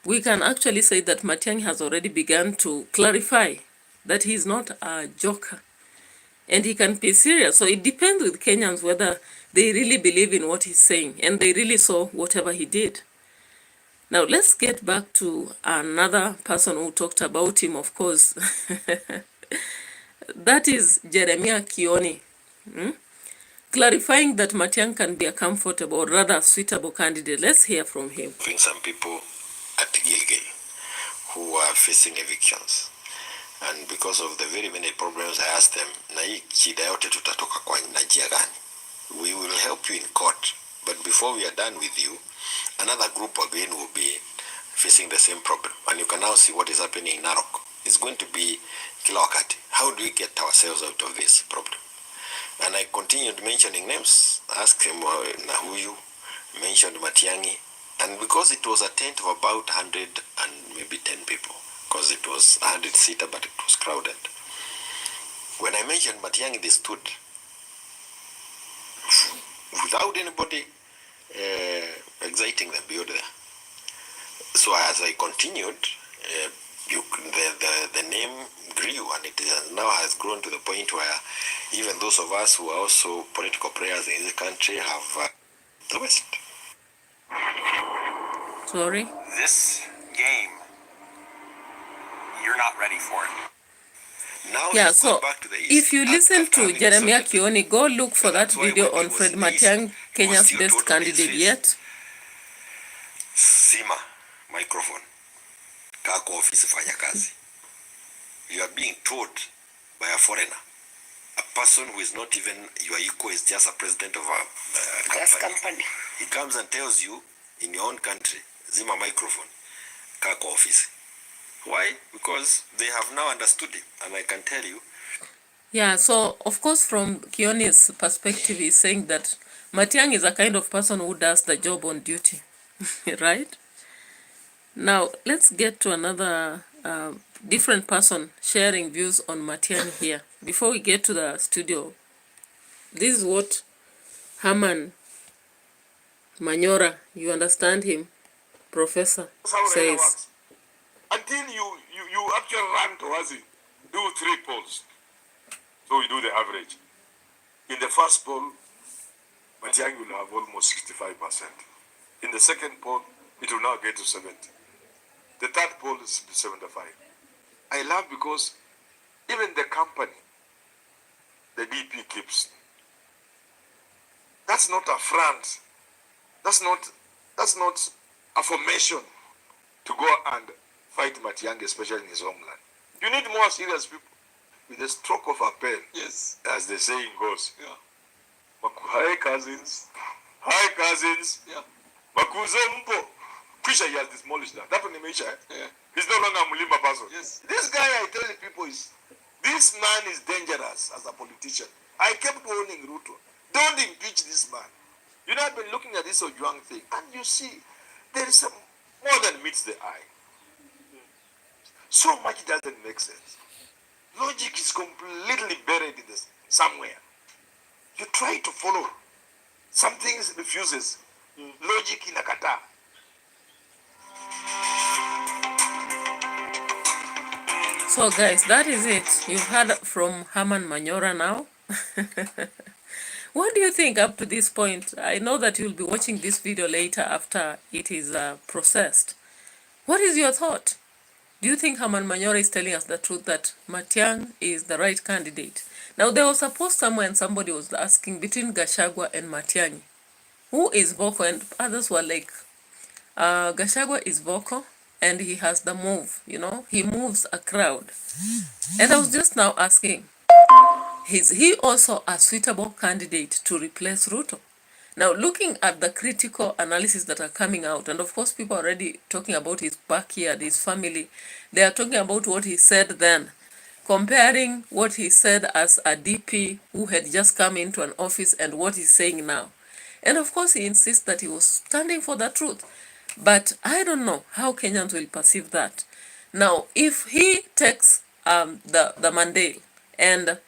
we can actually say that Matiang has already begun to clarify that he's not a joker and he can be serious. So it depends with Kenyans whether they really believe in what he's saying and they really saw whatever he did. Now let's get back to another person who talked about him, of course. That is Jeremiah Kioni. Clarifying that Matiang can be a comfortable or rather suitable candidate. Let's hear from him. Some people at Gilgil who are facing evictions, and because of the very many problems, I asked them, na hii shida yote tutatoka kwa njia gani? We will help you in court, but before we are done with you, another group again will be facing the same problem. And you can now see what is happening in Narok. It's going to be kila wakati. How do we get ourselves out of this problem? And I continued mentioning names. Asked him Nahuyu, mentioned Matiang'i, and because it was a tent of about 100 and maybe 10 people, because it was 100-seater, but it was crowded. When I mentioned Matiang'i, they stood without anybody exciting them beyond there. So as I continued, the name grew, and it now has grown to the point where even those of us who are also political players in the country have the West. Sorry? This game, you're not ready for it. Now yeah, so if you listen to Jeremiah Kioni, go look for that video on Fred Matiang, Kenya's best candidate yet. Sima, microphone. Kako office fanya kazi. You are being told by a foreigner. A person who is not even your equal, is just a president of a company. He comes and tells you in your own country, Zima microphone, Kako office. Why? Because they have now understood him, and I can tell you. Yeah, so of course from Kioni's perspective, he's saying that Matiang is a kind of person who does the job on duty, right? Now, let's get to another different person sharing views on Matiang here. Before we get to the studio, this is what Herman Manyora, you understand him, Professor, says. Until you actually run towards it, do 3 polls. So we do the average. In the first poll, Matiang will have almost 65%. In the second poll, it will now get to 70. The third poll is 75. I laugh because even the company, the DP keeps, that's not a front. That's not a formation to go and fight Matiang, especially in his homeland. You need more serious people with a stroke of a pen, yes, as the saying goes. Yeah. Hi cousins, yeah. Makuzombo. Kisha, he has demolished that. That one yeah. He's no longer a Mulima person. Yes. This guy, I tell the people, this man is dangerous as a politician. I kept warning Ruto, don't impeach this man. You know, I've been looking at this Ojuang thing, and you see, there is more than meets the eye. So much doesn't make sense. Logic is completely buried in this somewhere. You try to follow. Some things refuses. Logic in a kata. So guys, that is it. You've heard from Herman Manyora now. What do you think up to this point? I know that you'll be watching this video later after it is processed. What is your thought? Do you think Herman Manyora is telling us the truth that Matiang is the right candidate? Now, there was a post somewhere and somebody was asking between Gachagua and Matiang, who is vocal? And others were like, Gachagua is vocal and he has the move, you know, he moves a crowd. And I was just now asking, is he also a suitable candidate to replace Ruto? Now, looking at the critical analysis that are coming out, and of course people are already talking about his backyard, his family, they are talking about what he said then, comparing what he said as a DP who had just come into an office and what he's saying now. And of course he insists that he was standing for the truth. But I don't know how Kenyans will perceive that. Now, if he takes the mandate and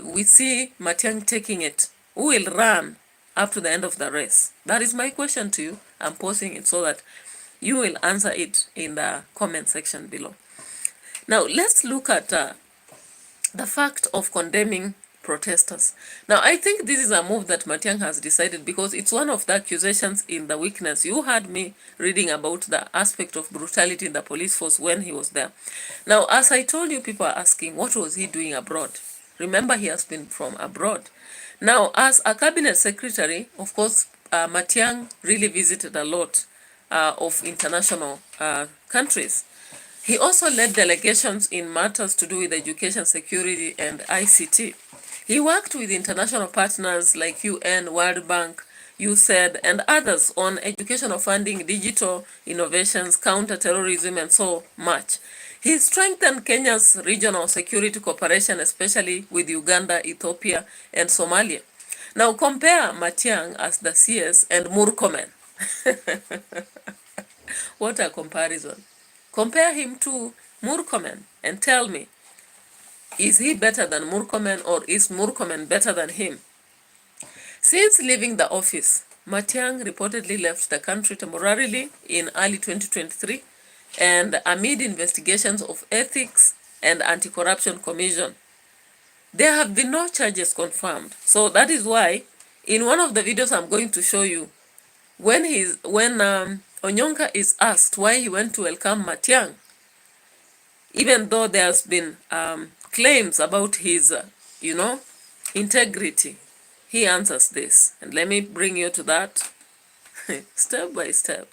we see Matiang taking it, who will run up to the end of the race? That is my question to you. I'm posing it so that you will answer it in the comment section below. Now, let's look at the fact of condemning protesters. Now, I think this is a move that Matiang has decided because it's one of the accusations in the weakness. You heard me reading about the aspect of brutality in the police force when he was there. Now, as I told you, people are asking, what was he doing abroad? Remember, he has been from abroad. Now, as a cabinet secretary, of course, Matiang really visited a lot of international countries. He also led delegations in matters to do with education, security, and ICT. He worked with international partners like UN, World Bank, USAID, and others on educational funding, digital innovations, counter-terrorism, and so much. He strengthened Kenya's regional security cooperation, especially with Uganda, Ethiopia, and Somalia. Now compare Matiang as the CS and Murkomen. What a comparison. Compare him to Murkomen and tell me, is he better than Murkomen or is Murkomen better than him? Since leaving the office, Matiang reportedly left the country temporarily in early 2023 and amid investigations of Ethics and Anti-Corruption Commission. There have been no charges confirmed. So that is why in one of the videos I'm going to show you, when Onyonka is asked why he went to welcome Matiang, even though there's been claims about his, integrity, he answers this. And let me bring you to that step by step,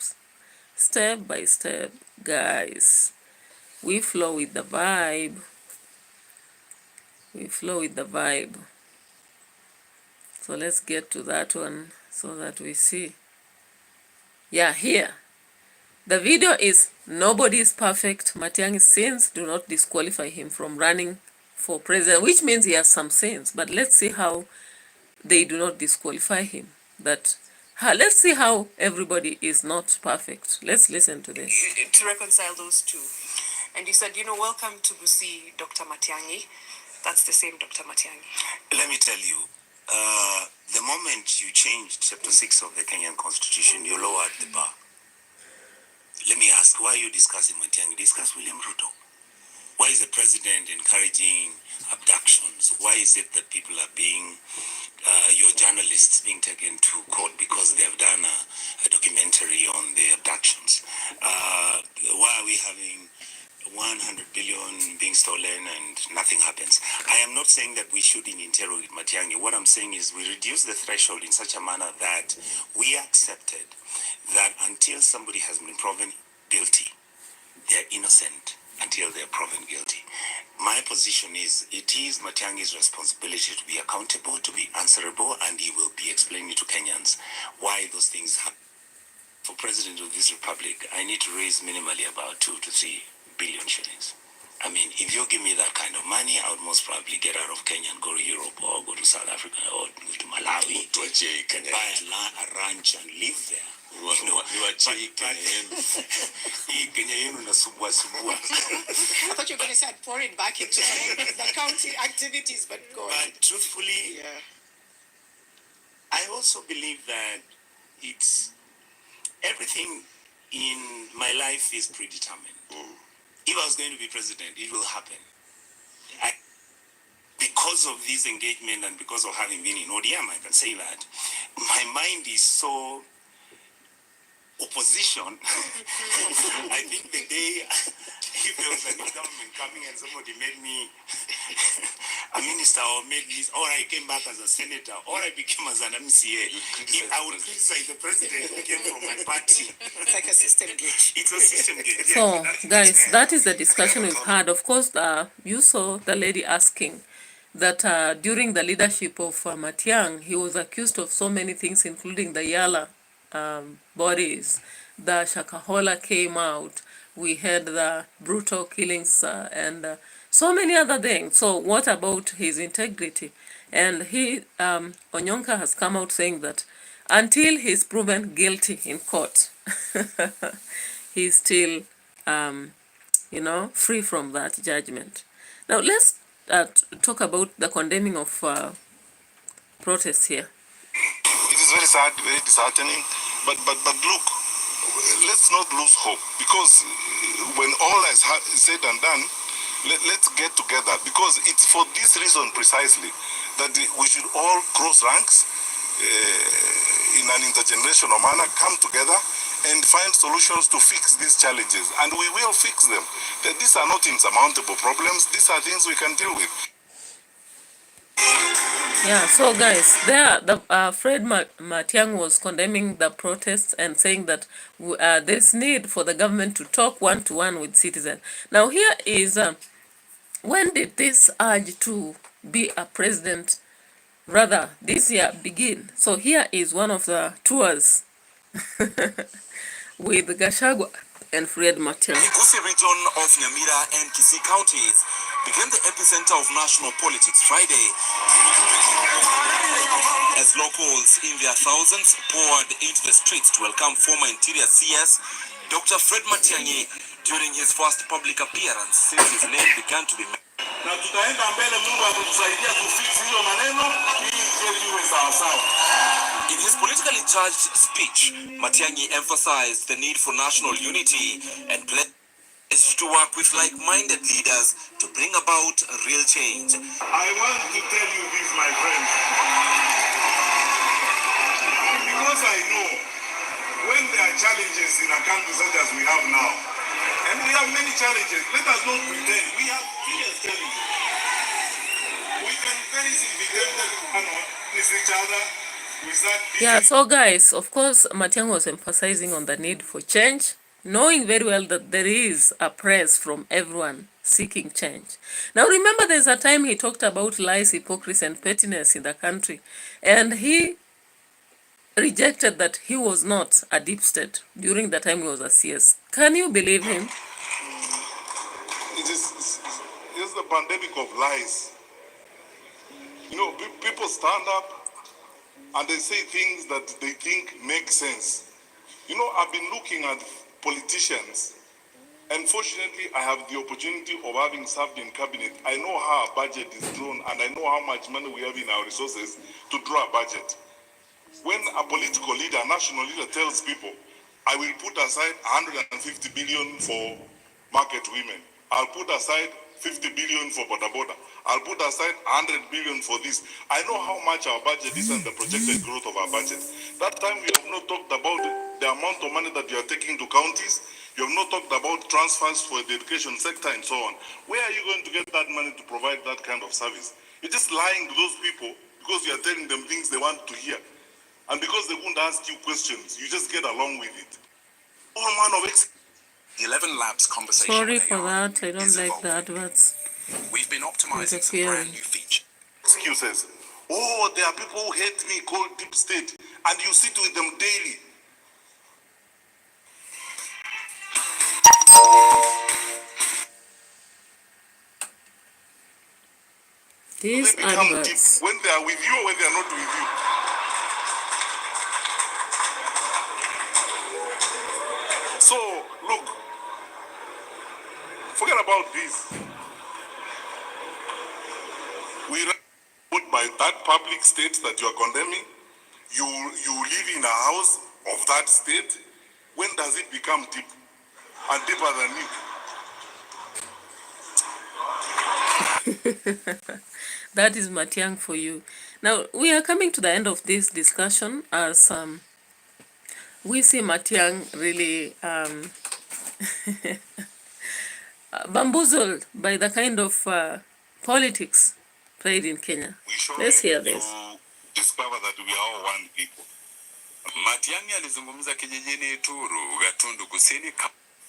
guys. We flow with the vibe. So let's get to that one so that we see. Yeah, here. The video is nobody is perfect. Matiang's sins do not disqualify him from running for president, which means he has some sins. But let's see how they do not disqualify him. Let's see how everybody is not perfect. Let's listen to this. To reconcile those two. And you said, welcome to Busi, Dr. Matiangi. That's the same Dr. Matiangi. Let me tell you, The moment you changed Chapter 6 of the Kenyan Constitution, you lowered the bar. Let me ask, why are you discussing Matiang? Discuss William Ruto. Why is the president encouraging abductions? Why is it that people are being, your journalists being taken to court because they have done a documentary on the abductions? Why are we having 100 billion being stolen and nothing happens? I am not saying that we shouldn't interrogate Matiang'i. What I'm saying is we reduce the threshold in such a manner that we accepted that until somebody has been proven guilty, they're innocent until they're proven guilty. My position is it is Matiang'i's responsibility to be accountable, to be answerable, and he will be explaining to Kenyans why those things happen. For President of this Republic, I need to raise minimally about 2 to 3 billion shillings. I mean, if you give me that kind of money, I would most probably get out of Kenya and go to Europe or go to South Africa or go to Malawi, buy a ranch and live there. I thought you were going to say I'd pour it back into the county activities, but go on. But truthfully, I also believe that it's everything in my life is predetermined. If I was going to be president, it will happen. Because of this engagement and because of having been in ODM, I can say that my mind is so opposition. I think the day if there was a new government coming and somebody made me a minister or made me, or I came back as a senator, or I became as an MCA, I would criticize the president who came from my party. It's like a system glitch. It's a system glitch. So, guys, that is the discussion we've had. Of course, you saw the lady asking that during the leadership of Matiang, he was accused of so many things, including the Yala bodies. The Shakahola came out. We had the brutal killings and so many other things. So what about his integrity? And he, Onyonka has come out saying that until he's proven guilty in court, he's still, free from that judgment. Now let's talk about the condemning of protests here. It is very sad, very disheartening, but look, let's not lose hope, because when all is said and done, let's get together, because it's for this reason precisely that we should all cross ranks in an intergenerational manner, come together and find solutions to fix these challenges, and we will fix them. These are not insurmountable problems, these are things we can deal with. Yeah, so guys, Fred Matiang was condemning the protests and saying that there's need for the government to talk one-to-one with citizens. Now here is, when did this urge to be a president, rather this year, begin? So here is one of the tours with Gachagua and Fred Matiang. The Gusii region of Nyamira and Kisii counties became the epicenter of national politics Friday, as locals in their thousands poured into the streets to welcome former Interior CS Dr. Fred Matiang'i during his first public appearance since his name began to be mentioned. Na tutaenda mbele, Mungu atatusaidia kufix hiyo maneno ili iwe sawa sawa. In his politically charged speech, Matiang'i emphasized the need for national unity and pledged to work with like-minded leaders to bring about real change. I want to tell you this, my friends, because I know when there are challenges in a country such as we have now, and we have many challenges, let us not pretend. We have serious challenges. We can very easily be tempted to miss each other. Yeah, so guys, of course, Matiang was emphasizing on the need for change, knowing very well that there is a press from everyone seeking change. Now remember, there's a time he talked about lies, hypocrisy, and pettiness in the country, and he rejected that he was not a deep state during the time he was a CS. Can you believe him? It's the pandemic of lies. You know, people stand up and they say things that they think make sense. You know, I've been looking at politicians Unfortunately, I have the opportunity of having served in cabinet. I know how a budget is drawn, and I know how much money we have in our resources to draw a budget. When a political leader, a national leader tells people, I will put aside 150 billion for market women, I'll put aside 50 billion for boda boda, I'll put aside 100 billion for this. I know how much our budget is and the projected growth of our budget. That time we have not talked about the amount of money that you are taking to counties. You have not talked about transfers for the education sector and so on. Where are you going to get that money to provide that kind of service? You're just lying to those people because you are telling them things they want to hear. And because they won't ask you questions, you just get along with it. All man of 11 Labs conversation Sorry with for AI that. I don't is like the evolving. adverts We've been optimizing some interfering. brand new features. excuses. Oh, there are people who hate me called deep state, and you sit with them daily. These They become deep adverts. when they are with you or when they are not with you. So, look, forget about this. We put by that public state that you are condemning. You live in a house of that state. When does it become deep and deeper than it? That is Matiang for you. Now, we are coming to the end of this discussion as we see Matiang really bamboozled by the kind of politics played in Kenya. Let's hear this. Discover that we are all one people. Matiang'i alizungumza kijijini Turu, Gatundu Kusini,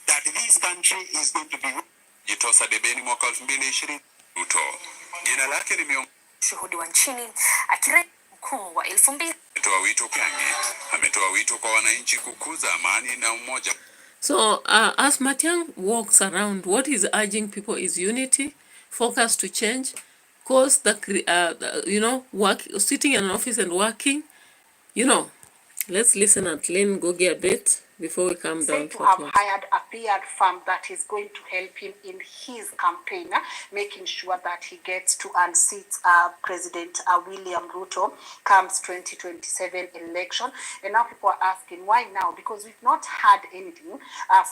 that this country is going to be jitosa debeni mwaka 2020 Ruto. Jina lake ni shuhudi wa nchini akira mkuu wa 2000. Ametoa wito kwa wananchi kukuza amani na umoja. So as Matiang walks around, what he's urging people is unity, focus to change, cause sitting in an office and working, let's listen and learn Gogi a bit before we come down. To have hired a PR firm that is going to help him in his campaign, making sure that he gets to unseat President William Ruto comes 2027 election. And now people are asking, why now? Because we've not had anything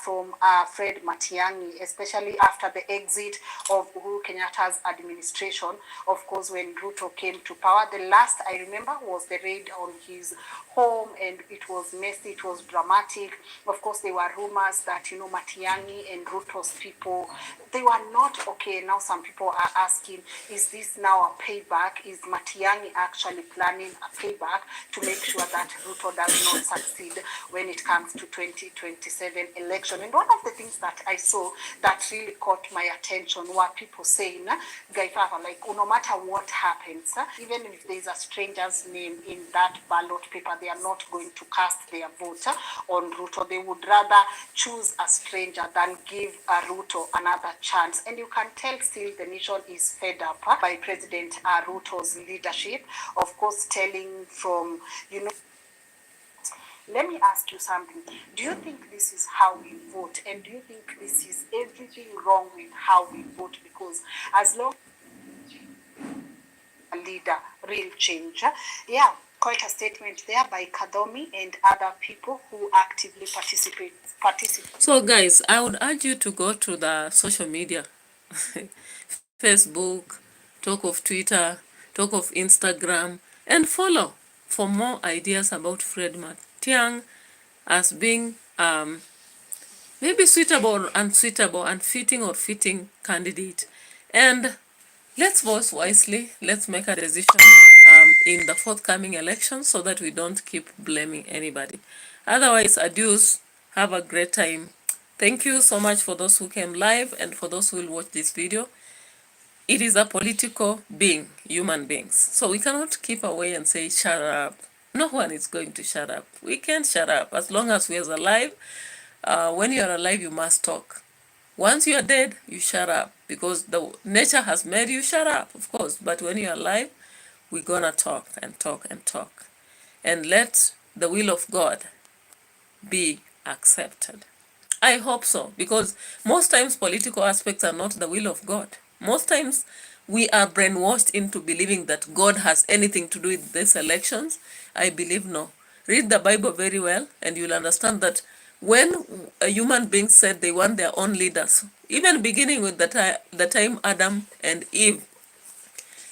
from Fred Matiang'i, especially after the exit of Uhuru Kenyatta's administration. Of course, when Ruto came to power, the last I remember was the raid on his home, and it was messy, it was dramatic. Of course, there were rumors that, Matiang'i and Ruto's people, they were not okay. Now some people are asking, is this now a payback? Is Matiang'i actually planning a payback to make sure that Ruto does not succeed when it comes to 2027 election? And one of the things that I saw that really caught my attention were people saying, Gaifafa, like, no matter what happens, even if there's a stranger's name in that ballot paper, they are not going to cast their vote on Ruto. They would rather choose a stranger than give Ruto another chance. And you can tell still the nation is fed up by President Ruto's leadership. Of course, telling from, let me ask you something. Do you think this is how we vote? And do you think this is everything wrong with how we vote? Because as long as a leader, real change, yeah, quite a statement there by Kadomi and other people who actively participate. So guys, I would urge you to go to the social media, Facebook, talk of Twitter, talk of Instagram, and follow for more ideas about Fred Matiang as being maybe suitable or unsuitable, unfitting or fitting candidate. And let's vote wisely. Let's make a decision in the forthcoming election so that we don't keep blaming anybody. Otherwise, adios. Have a great time. Thank you so much for those who came live and for those who will watch this video. It is a political being, human beings. So we cannot keep away and say, shut up. No one is going to shut up. We can't shut up. As long as we are alive, when you are alive, you must talk. Once you are dead, you shut up. Because the nature has made you shut up, of course. But when you are alive, we're gonna talk and talk and talk. And let the will of God be accepted. I hope so, because most times political aspects are not the will of God. Most times we are brainwashed into believing that God has anything to do with these elections. I believe no. Read the Bible very well and you'll understand that when a human being said they want their own leaders, even beginning with the time Adam and Eve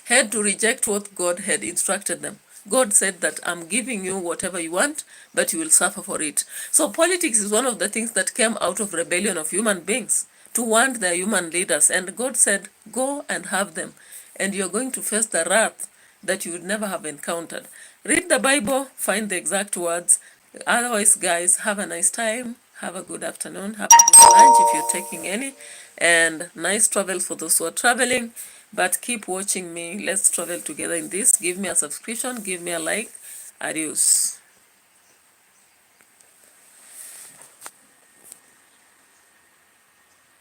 had to reject what God had instructed them. God said that I'm giving you whatever you want, but you will suffer for it. So politics is one of the things that came out of rebellion of human beings to want their human leaders. And God said, go and have them. And you're going to face the wrath that you would never have encountered. Read the Bible, find the exact words. Otherwise, guys, have a nice time. Have a good afternoon. Have a good lunch if you're taking any. And nice travel for those who are traveling. But keep watching me. Let's travel together in this. Give me a subscription. Give me a like. Adios.